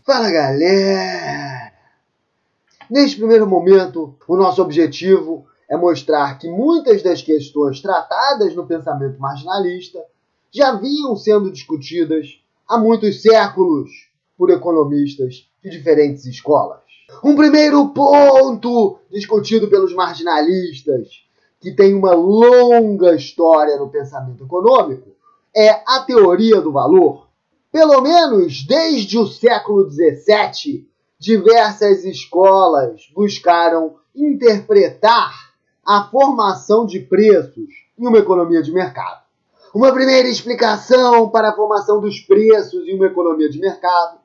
Fala, galera! Neste primeiro momento, o nosso objetivo é mostrar que muitas das questões tratadas no pensamento marginalista já vinham sendo discutidas há muitos séculos por economistas de diferentes escolas. Um primeiro ponto discutido pelos marginalistas, que tem uma longa história no pensamento econômico, é a teoria do valor. Pelo menos desde o século XVII, diversas escolas buscaram interpretar a formação de preços em uma economia de mercado. Uma primeira explicação para a formação dos preços em uma economia de mercado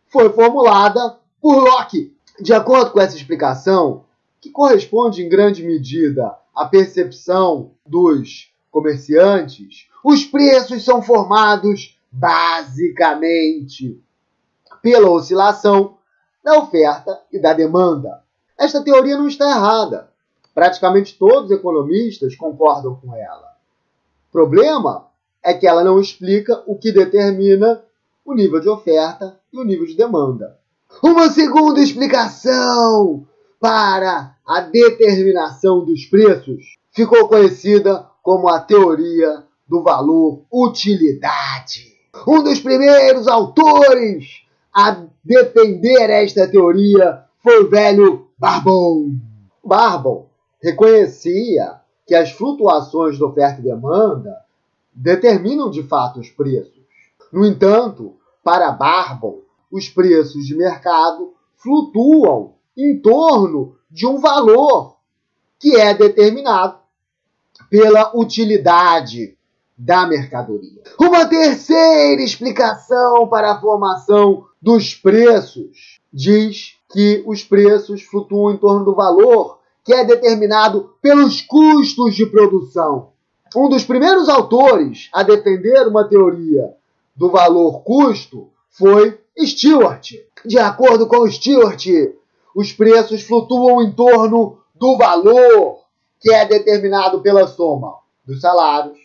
foi formulada por Locke. De acordo com essa explicação, que corresponde em grande medida à percepção dos comerciantes, os preços são formados basicamente pela oscilação da oferta e da demanda. Esta teoria não está errada. Praticamente todos os economistas concordam com ela. O problema é que ela não explica o que determina o nível de oferta e o nível de demanda. Uma segunda explicação para a determinação dos preços ficou conhecida como a teoria do valor utilidade. Um dos primeiros autores a defender esta teoria foi o velho Barbon. Barbon reconhecia que as flutuações de oferta e demanda determinam de fato os preços. No entanto, para Barbon, os preços de mercado flutuam em torno de um valor que é determinado pela utilidade da mercadoria. Uma terceira explicação para a formação dos preços diz que os preços flutuam em torno do valor que é determinado pelos custos de produção. Um dos primeiros autores a defender uma teoria do valor-custo foi Stewart. De acordo com Stewart, os preços flutuam em torno do valor que é determinado pela soma dos salários,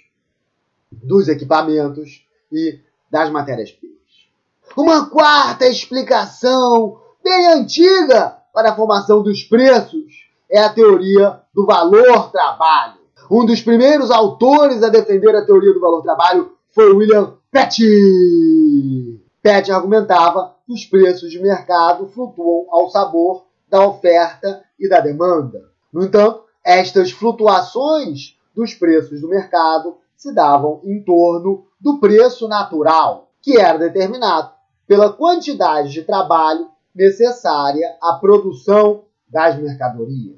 dos equipamentos e das matérias-primas. Uma quarta explicação bem antiga para a formação dos preços é a teoria do valor-trabalho. Um dos primeiros autores a defender a teoria do valor-trabalho foi William Petty. Petty argumentava que os preços de mercado flutuam ao sabor da oferta e da demanda. No entanto, estas flutuações dos preços do mercado se davam em torno do preço natural, que era determinado pela quantidade de trabalho necessária à produção das mercadorias.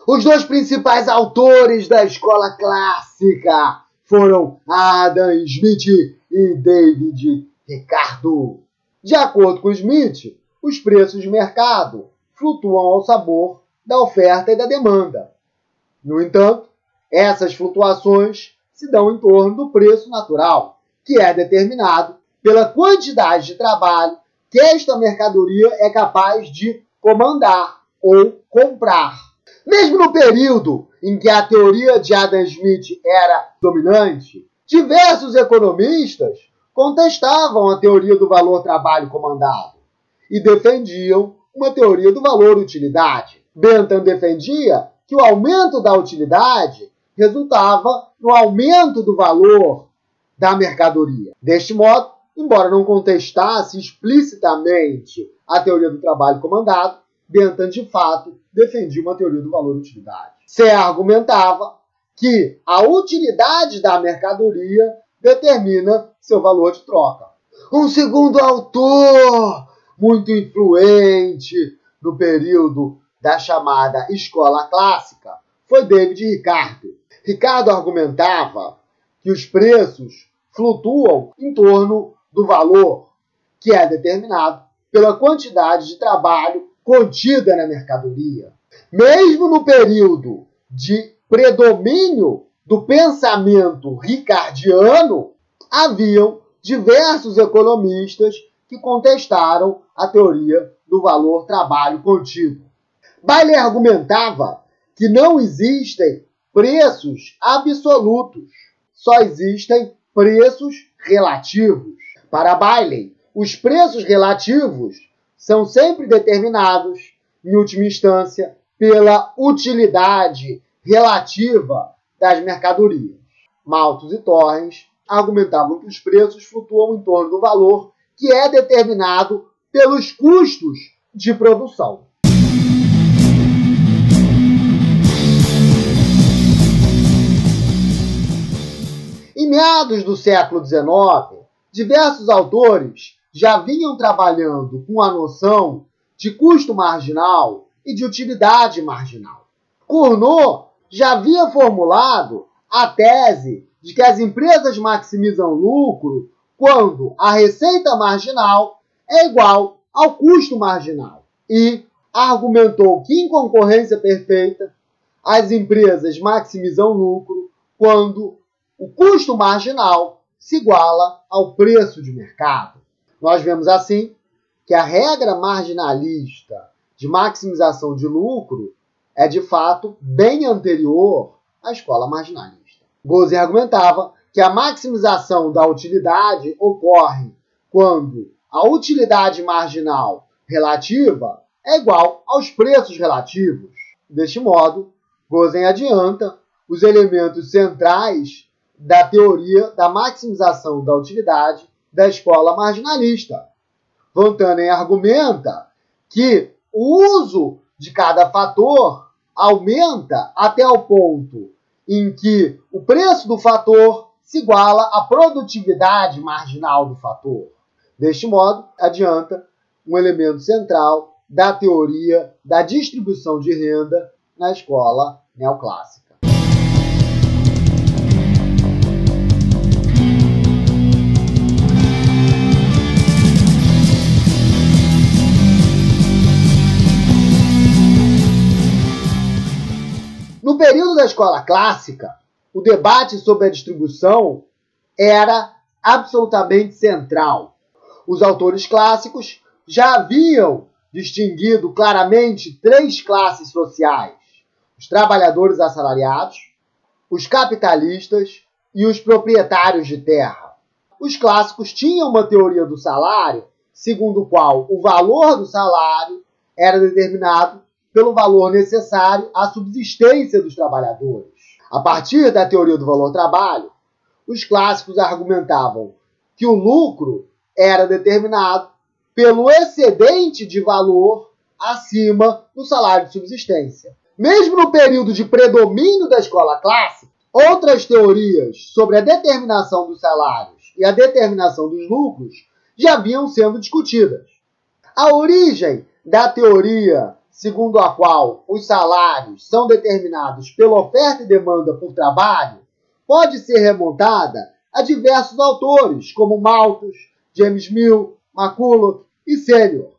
Os dois principais autores da escola clássica foram Adam Smith e David Ricardo. De acordo com Smith, os preços de mercado flutuam ao sabor da oferta e da demanda. No entanto, essas flutuações se dão em torno do preço natural, que é determinado pela quantidade de trabalho que esta mercadoria é capaz de comandar ou comprar. Mesmo no período em que a teoria de Adam Smith era dominante, diversos economistas contestavam a teoria do valor-trabalho comandado e defendiam uma teoria do valor-utilidade. Bentham defendia que o aumento da utilidade resultava no aumento do valor da mercadoria. Deste modo, embora não contestasse explicitamente a teoria do trabalho comandado, Bentham, de fato, defendia uma teoria do valor-utilidade. Se argumentava que a utilidade da mercadoria determina seu valor de troca. Um segundo autor muito influente no período da chamada escola clássica foi David Ricardo. Ricardo argumentava que os preços flutuam em torno do valor, que é determinado pela quantidade de trabalho contida na mercadoria. Mesmo no período de predomínio do pensamento ricardiano, haviam diversos economistas que contestaram a teoria do valor-trabalho contido. Bailey argumentava que não existem preços absolutos, só existem preços relativos. Para Bailey, os preços relativos são sempre determinados, em última instância, pela utilidade relativa das mercadorias. Malthus e Torrens argumentavam que os preços flutuam em torno do valor que é determinado pelos custos de produção. Em meados do século XIX, diversos autores já vinham trabalhando com a noção de custo marginal e de utilidade marginal. Cournot já havia formulado a tese de que as empresas maximizam lucro quando a receita marginal é igual ao custo marginal e argumentou que, em concorrência perfeita, as empresas maximizam lucro quando o custo marginal se iguala ao preço de mercado. Nós vemos assim que a regra marginalista de maximização de lucro é, de fato, bem anterior à escola marginalista. Gosen argumentava que a maximização da utilidade ocorre quando a utilidade marginal relativa é igual aos preços relativos. Deste modo, Gosen adianta os elementos centrais da teoria da maximização da utilidade da escola marginalista. Van Tannen argumenta que o uso de cada fator aumenta até o ponto em que o preço do fator se iguala à produtividade marginal do fator. Deste modo, adianta um elemento central da teoria da distribuição de renda na escola neoclássica. No período da escola clássica, o debate sobre a distribuição era absolutamente central. Os autores clássicos já haviam distinguido claramente três classes sociais: os trabalhadores assalariados, os capitalistas e os proprietários de terra. Os clássicos tinham uma teoria do salário, segundo a qual o valor do salário era determinado pelo valor necessário à subsistência dos trabalhadores. A partir da teoria do valor-trabalho, os clássicos argumentavam que o lucro era determinado pelo excedente de valor acima do salário de subsistência. Mesmo no período de predomínio da escola clássica, outras teorias sobre a determinação dos salários e a determinação dos lucros já vinham sendo discutidas. A origem da teoria segundo a qual os salários são determinados pela oferta e demanda por trabalho, pode ser remontada a diversos autores, como Malthus, James Mill, McCulloch e Senior.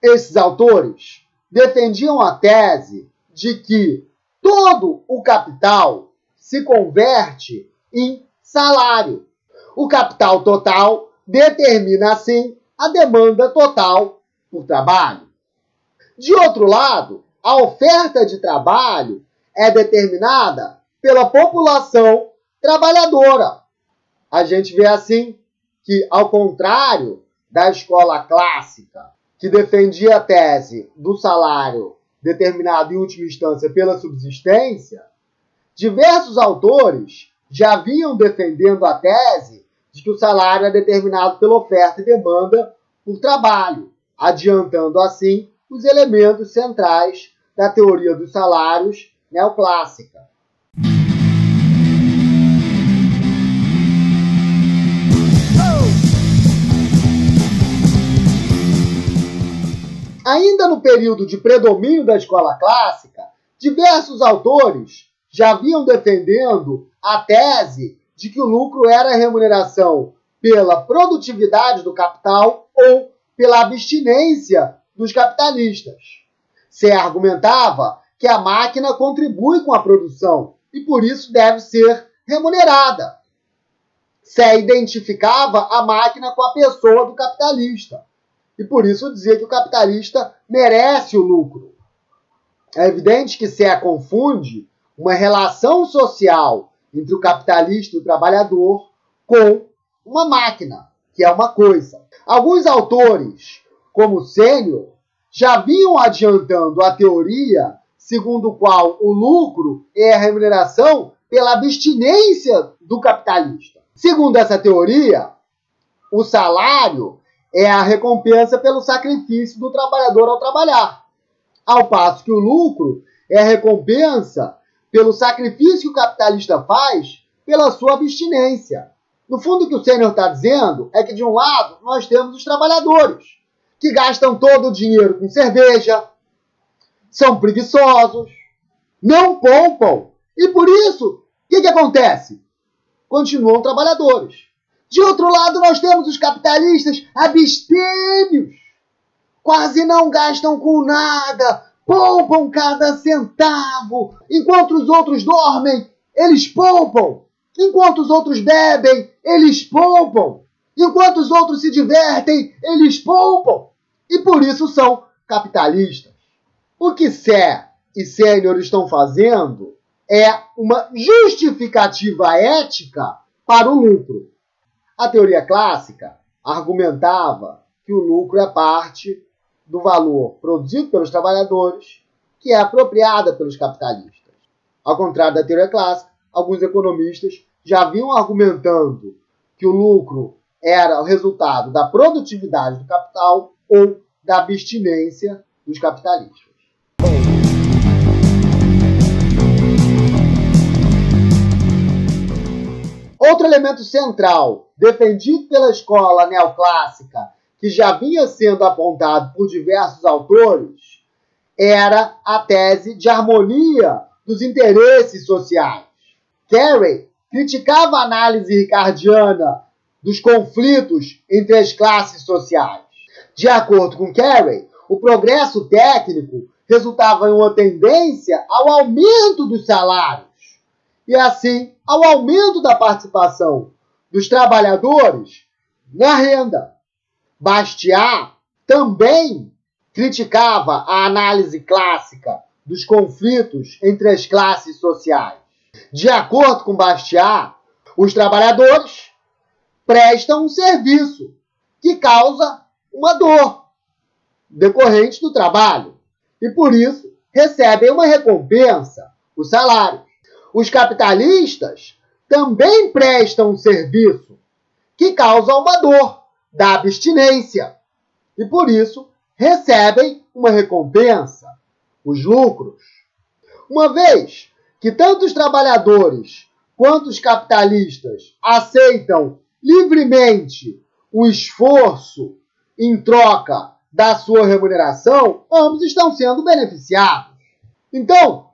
Esses autores defendiam a tese de que todo o capital se converte em salário. O capital total determina, assim, a demanda total por trabalho. De outro lado, a oferta de trabalho é determinada pela população trabalhadora. A gente vê assim que, ao contrário da escola clássica, que defendia a tese do salário determinado em última instância pela subsistência, diversos autores já vinham defendendo a tese de que o salário é determinado pela oferta e demanda por trabalho, adiantando assim os elementos centrais da teoria dos salários neoclássica. Ainda no período de predomínio da escola clássica, diversos autores já vinham defendendo a tese de que o lucro era a remuneração pela produtividade do capital ou pela abstinência dos capitalistas. Se argumentava que a máquina contribui com a produção e por isso deve ser remunerada. Se identificava a máquina com a pessoa do capitalista e por isso dizia que o capitalista merece o lucro. É evidente que se confunde uma relação social entre o capitalista e o trabalhador com uma máquina, que é uma coisa. Alguns autores, como Sênior, já vinham adiantando a teoria segundo a qual o lucro é a remuneração pela abstinência do capitalista. Segundo essa teoria, o salário é a recompensa pelo sacrifício do trabalhador ao trabalhar, ao passo que o lucro é a recompensa pelo sacrifício que o capitalista faz pela sua abstinência. No fundo, o que o Sênior está dizendo é que, de um lado, nós temos os trabalhadores, que gastam todo o dinheiro com cerveja, são preguiçosos, não poupam, e por isso, o que acontece? Continuam trabalhadores. De outro lado, nós temos os capitalistas abstêmios, quase não gastam com nada, poupam cada centavo. Enquanto os outros dormem, eles poupam. Enquanto os outros bebem, eles poupam. Enquanto os outros se divertem, eles poupam. E por isso são capitalistas. O que Sé e Sênior estão fazendo é uma justificativa ética para o lucro. A teoria clássica argumentava que o lucro é parte do valor produzido pelos trabalhadores, que é apropriada pelos capitalistas. Ao contrário da teoria clássica, alguns economistas já vinham argumentando que o lucro era o resultado da produtividade do capital ou da abstinência dos capitalistas. Outro elemento central, defendido pela escola neoclássica, que já vinha sendo apontado por diversos autores, era a tese de harmonia dos interesses sociais. Carey criticava a análise ricardiana dos conflitos entre as classes sociais. De acordo com Carey, o progresso técnico resultava em uma tendência ao aumento dos salários e, assim, ao aumento da participação dos trabalhadores na renda. Bastiat também criticava a análise clássica dos conflitos entre as classes sociais. De acordo com Bastiat, os trabalhadores prestam um serviço que causa uma dor decorrente do trabalho e, por isso, recebem uma recompensa, o salário. Os capitalistas também prestam um serviço que causa uma dor da abstinência e, por isso, recebem uma recompensa, os lucros. Uma vez que tanto os trabalhadores quanto os capitalistas aceitam livremente o esforço em troca da sua remuneração, ambos estão sendo beneficiados. Então,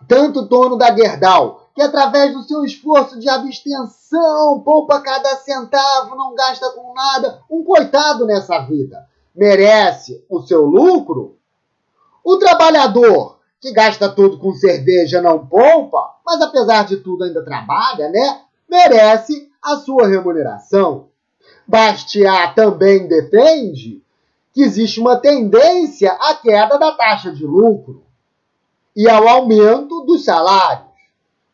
tanto o dono da Gerdau, que através do seu esforço de abstenção, poupa cada centavo, não gasta com nada, um coitado nessa vida, merece o seu lucro. O trabalhador, que gasta tudo com cerveja, não poupa, mas apesar de tudo ainda trabalha, né? Merece a sua remuneração. Bastiat também defende que existe uma tendência à queda da taxa de lucro e ao aumento dos salários.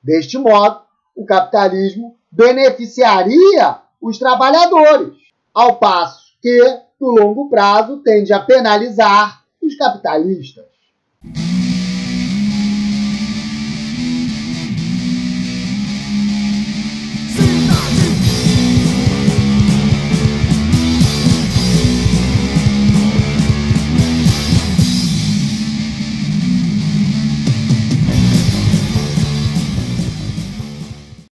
Deste modo, o capitalismo beneficiaria os trabalhadores, ao passo que, no longo prazo, tende a penalizar os capitalistas.